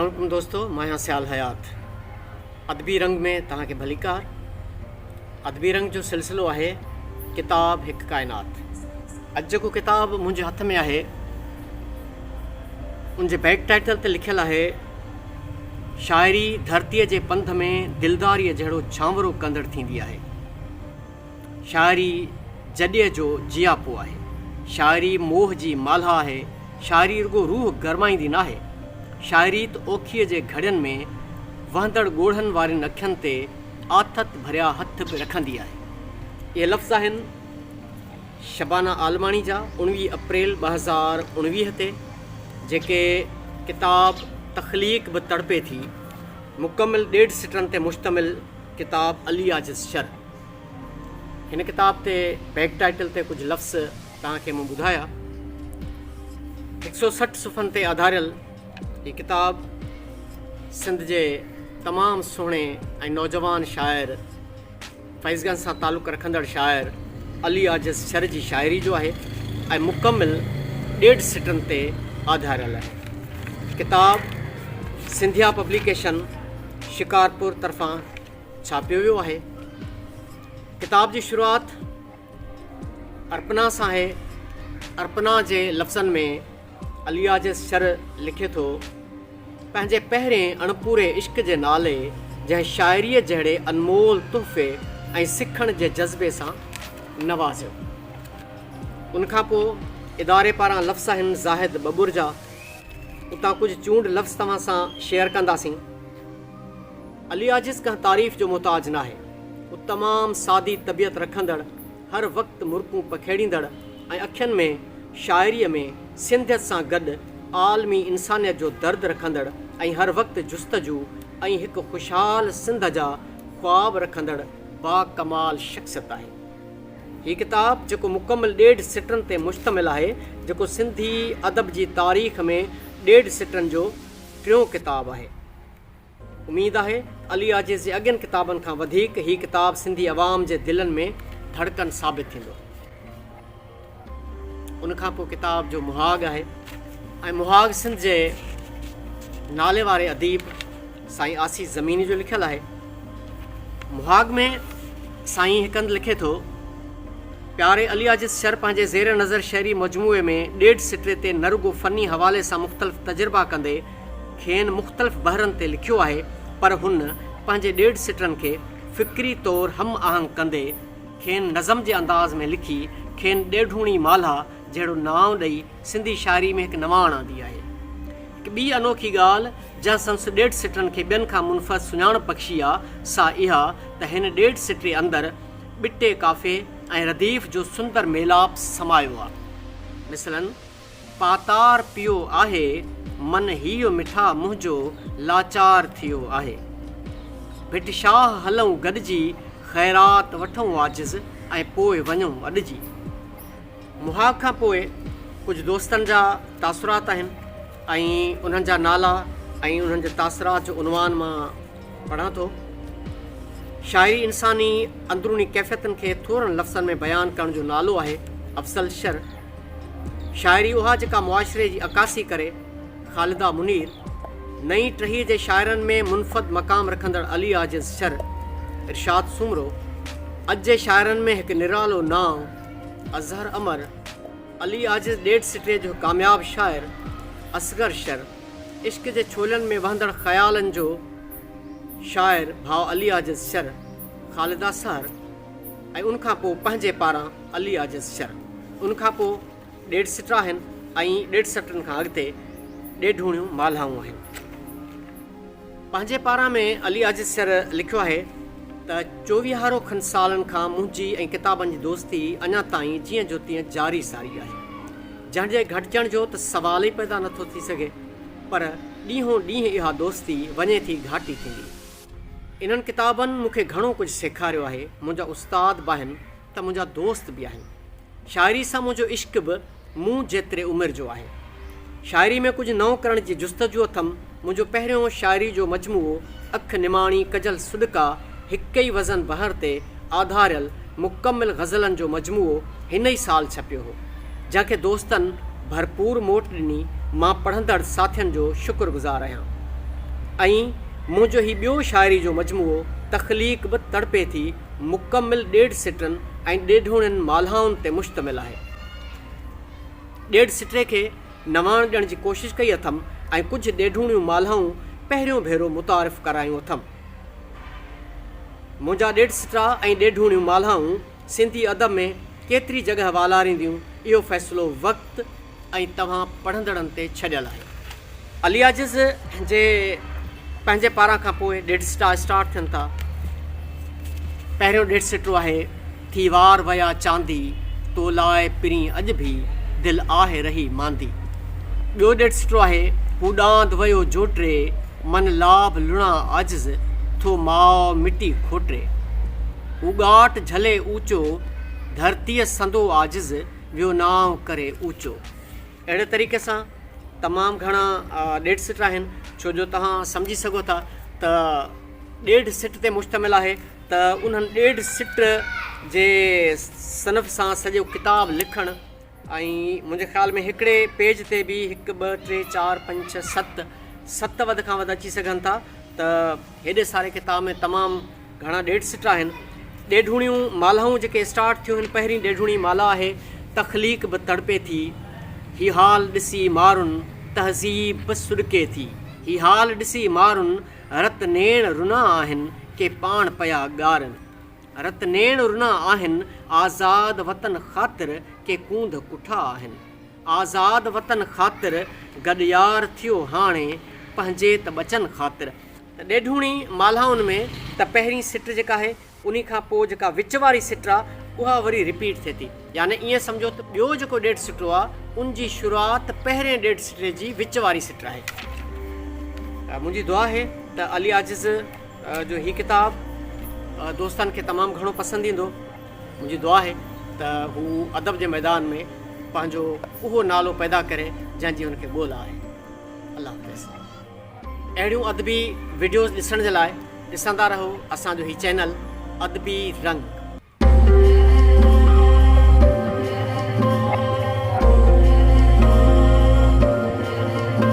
अस्सलाम वालेकुम दोस्तों, मैं हाँ सियाल हयात। अदबी रंग में तव्हां खे भलीकार। अदबी रंग जो सिलसिलो आहे किताब हिकु काइनात। अॼु जेको किताब मुंहिंजे हथ में आहे उनजे बैक टाइटल ते लिखियलु आहे शाइरी धरतीअ जे पंध में दिलदारीअ जहिड़ो झांवरो कंदड़ थींदी आहे। शाइरी जॾीअ जो जियापो आहे। शाइरी मोह जी माल्हा आहे। शाइरी रुगो रूह गरमाईंदी न आहे। शाइरी त ओखीअ जे घड़ियुनि में वहंदड़ ॻोढ़नि वारनि अखियुनि ते आथत भरिया हथ बि रखंदी आहे। इहे लफ़्ज़ आहिनि शबाना आलमानी जा 19 अप्रैल 2019 ते, जेके किताब तख़लीक़ बि तड़पे थी। मुकमिल 1.5 सिटरनि ते मुश्तमिल किताब अली आजिज़ शर। हिन किताब ते बैक टाइटल ते कुझु लफ़्ज़ तव्हांखे मूं ॿुधाया। 160 सुफ़नि ते आधारियल ये किताब सिंध जे तमामु सुहिणे ऐं नौजवान शाइर फैज़गंज सां तालुक़ु रखंदड़ शाइर अली आजिज़ शर जी शाइरी जो आहे ऐं मुकमिल 1.5 सिटरनि ते आधारियल आहे। किताब सिंधिया पब्लिकेशन शिकारपुर तरफ़ां छापियो वियो आहे। किताब जी शुरूआत अर्पना सां आहे। अर्पना जे लफ़्ज़नि में अली आजिज़ शर लिखे थो, पंहिंजे पहिरें अणपूरे इश्क जे नाले जंहिं शाइरीअ जहिड़े अनमोल तोहफ़े ऐं सिखण जे जज़्बे सां नवाज़ियो। उनखां पोइ इदारे पारां लफ़्ज़ आहिनि ज़ाहिद बबुर जा। उतां कुझु चूंड लफ़्ज़ तव्हां सां शेयर कंदासीं। अली आजिज़ कंहिं तारीफ़ जो मुहताज न आहे। हू तमामु सादी तबियत रखंदड़, हर वक़्तु मुर्कूं पखेड़ींदड़ ऐं अखियुनि में शाइरीअ में सिंधियत सां गॾु आलमी इंसानियत जो दर्द रखंदड़ ऐं हर वक़्तु जुस्तजू ऐं हिकु ख़ुशहाल सिंध जा ख्वाब रखंदड़ बाकमाल शख़्सियत आहे। हीअ किताब जेको मुकमिल 1.5 सिटरनि ते मुश्तमिल आहे, जेको सिंधी अदब जी तारीख़ में 1.5 सिटरनि जो टियों किताब आहे। उमेदु आहे अली आजिज़ जे अॻियनि किताबनि खां वधीक हीअ किताब सिंधी अवाम जे दिलनि में धड़कन साबित थींदो। उनखां पोइ किताब जो मुहाग आहे ऐं मुहाग सिंध जे नाले वारे अदीब साईं आसी ज़मीनी जो लिखियलु आहे। मुहाग में साईं हिकु हंधि लिखे थो, प्यारे अली आजिज़ शर पंहिंजे ज़ेर नज़र शहरी मजमूए में 1.5 सिटरे ते न रुगो फ़नी हवाले सां मुख़्तलिफ़ तजुर्बा कंदे खेनि मुख़्तलिफ़ बहरनि ते लिखियो आहे, पर हुन पंहिंजे 1.5 सिटरनि खे फ़िक्री तौरु हम आहंग कंदे खेनि नज़म जे अंदाज़ में लिखी खेनि ॾेढूणी माल्हा जहिड़ो नाव ॾेई सिंधी शाइरी में हिकु नवाण आंदी आहे। हिकु ॿी अनोखी ॻाल्हि जंहिं संस 1.5 सिटरनि खे ॿियनि खां मुनफ़त सुञाणप बख़्शी आहे, सा इहा त हिन 1.5 सिटरे अंदरि ॿिटे काफ़े ऐं रदीफ़ जो सुंदर मेलाप समायो आहे। मिसलन पातार पियो आहे, मन हीअ मिठा मुंहिंजो लाचार थियो आहे। भिट शाह हलूं गॾिजी, ख़ैरात वठूं आजिज़ ऐं पोइ वञूं अॾिजी। मुहाग खां पोइ कुझु दोस्तनि जा तासुरात आहिनि ऐं उन्हनि जा नाला ऐं उन्हनि जे तासुरात जो उनवान मां पढ़ां थो। शाइरी इंसानी अंदरूनी कैफ़ियतुनि खे थोरनि लफ़्ज़नि में बयानु करण जो नालो आहे अफ़ज़ल शर। शाइरी उहा जेका मुआशिरे जी अकासी करे। ख़ालिदा मुनीर। नई टही जे शाइरनि में मुनफ़द मक़ाम रखंदड़ अली आजिज़ शर। इरशाद सुमरो। अॼु जे शाइरनि में हिकु निरालो नाव अज़हर अमर। अली आजिज़ 1.5 सिटरे जो कामयाब शाइर असगर शर। इश्क जे छोलनि में वहंदड़ ख़यालनि जो शाइर भाउ अली आजिज़ शर। ख़ालिदा सहर। ऐं उनखां पोइ पंहिंजे पारां अली आजिज़ शर। उनखां पोइ 1.5 सिटरा आहिनि ऐं 1.5 सिटरनि खां अॻिते ॾेढूणियूं माल्हाऊं आहिनि। पंहिंजे पारां में अली आजिज़ शर लिखियो आहे त 24 खनि सालनि खां मुंहिंजी ऐं किताबनि जी दोस्ती अञा ताईं जीअं जो तीअं जारी सारी आहे, जंहिंजे घटिजण जो त सवाल ई पैदा नथो थी सघे, पर ॾींहों ॾींहुं इहा दोस्ती वञे थी घाटी थींदी। इन्हनि किताबनि मूंखे घणो कुझु सेखारियो आहे। मुंहिंजा उस्ताद बि आहिनि त मुंहिंजा दोस्त बि आहिनि। शाइरी सां मुंहिंजो इश्क बि मूं जेतिरे उमिरि जो आहे। शाइरी में कुझु नओं करण जी जुस्तजू अथमि। मुंहिंजो पहिरियों शाइरी जो मजमूओ अखि निमाणी कजल सुॾका हिक ई वज़न बहर ते आधारियल मुकमिल गज़लनि जो मजमूओ हिन ई साल छपियो हो, जंहिंखे दोस्तनि भरपूर मोट ॾिनी। मां पढ़ंदड़ साथियुनि जो शुक्रगुज़ार आहियां। ऐं मुंहिंजो ही ॿियो शाइरी जो मजमूओ तख़लीक़ बि तड़पे थी मुकमिल ॾेढ सिटनि ऐं ॾेढुणियुनि माल्हाउनि ते मुश्तमिल आहे। ॾेढ सिटे खे नवाण ॾियण जी कोशिशि कई अथमि ऐं कुझु ॾेढुणियूं माल्हाऊं पहिरियों भेरो मुतारिफ़ करायूं अथमि। मुंहिंजा ॾेढ सिटरा ऐं ॾेढुणियूं माल्हाऊं सिंधी अदब में केतिरी जॻह वालारींदियूं, इहो फ़ैसिलो वक़्तु ऐं तव्हां पढ़ंदड़नि ते छॾियल आहे। अली आज़िज़ जे पंहिंजे पारां खां पोइ ॾेढ सिटा स्टार्ट थियनि था। पहिरियों ॾेढ सिटो आहे थी वार वया चांदी तो लाइ पिरी अॼु बि दिलि आहे रही मांदी। ॿियो ॾेढ सिटो आहे पूॾांद वयो जोटे मन लाभ लुणा आजिज़ थो माओ मिटी खोटे। उगाट झले ऊचो धरतीअ संदो आजिज़ वियो नाव करे ऊचो। अहिड़े तरीक़े सां तमामु घणा ॾेढ सिट आहिनि, छो जो तव्हां सम्झी सघो था त ॾेढ सिट ते मुश्तमिल आहे त उन्हनि ॾेढ सिट जे सनफ़ सां सॼो किताबु लिखणु ऐं मुंहिंजे ख़्याल में हिकिड़े पेज ते बि 1 2 3 4 5 6 7 वधि खां वधि अची सघनि था। त हेॾे सारे किताब में तमामु घणा ॾेढ सिट आहिनि। ॾेढुणियूं मालाऊं जेके स्टार्ट थियूं आहिनि, पहिरीं ॾेढुणी माला आहे तख़लीक़ बि तड़पे थी ही हाल ॾिसी मारुनि तहज़ीब बि सुॾके थी। ही हाल ॾिसी मारुनि रत नेण रुना आहिनि के पाण पिया ॻारनि। रत नेण रुना आहिनि आज़ाद वतन ख़ातिर के कूंद कुठा आहिनि। आज़ाद वतन ख़ातिर गॾियार थियो हाणे पंहिंजे त बचन ख़ातिर। त ॾेढुणी माल्हाउनि में त पहिरीं सिट जेका आहे उन खां पोइ जेका विच वारी सिट आहे उहा वरी रिपीट थिए थी। यानी ईअं सम्झो त ॿियो जेको ॾेढ सिटो आहे उन जी शुरूआति पहिरें ॾेढ सिटे जी विच वारी सिट आहे। मुंहिंजी दुआ आहे त अली आज़िज़ जो हीउ किताबु दोस्तनि खे तमामु घणो पसंदि ईंदो। मुंहिंजी दुआ आहे त हू अदब जे मैदान में पंहिंजो उहो नालो पैदा करे जंहिंजी हुनखे ॻोल्हा आहे। अलाह हाफ़िज़। अहिड़ियूं अदबी वीडियोज़ ॾिसण जे लाइ ॾिसंदा रहो असांजो हीउ चैनल अदबी रंग।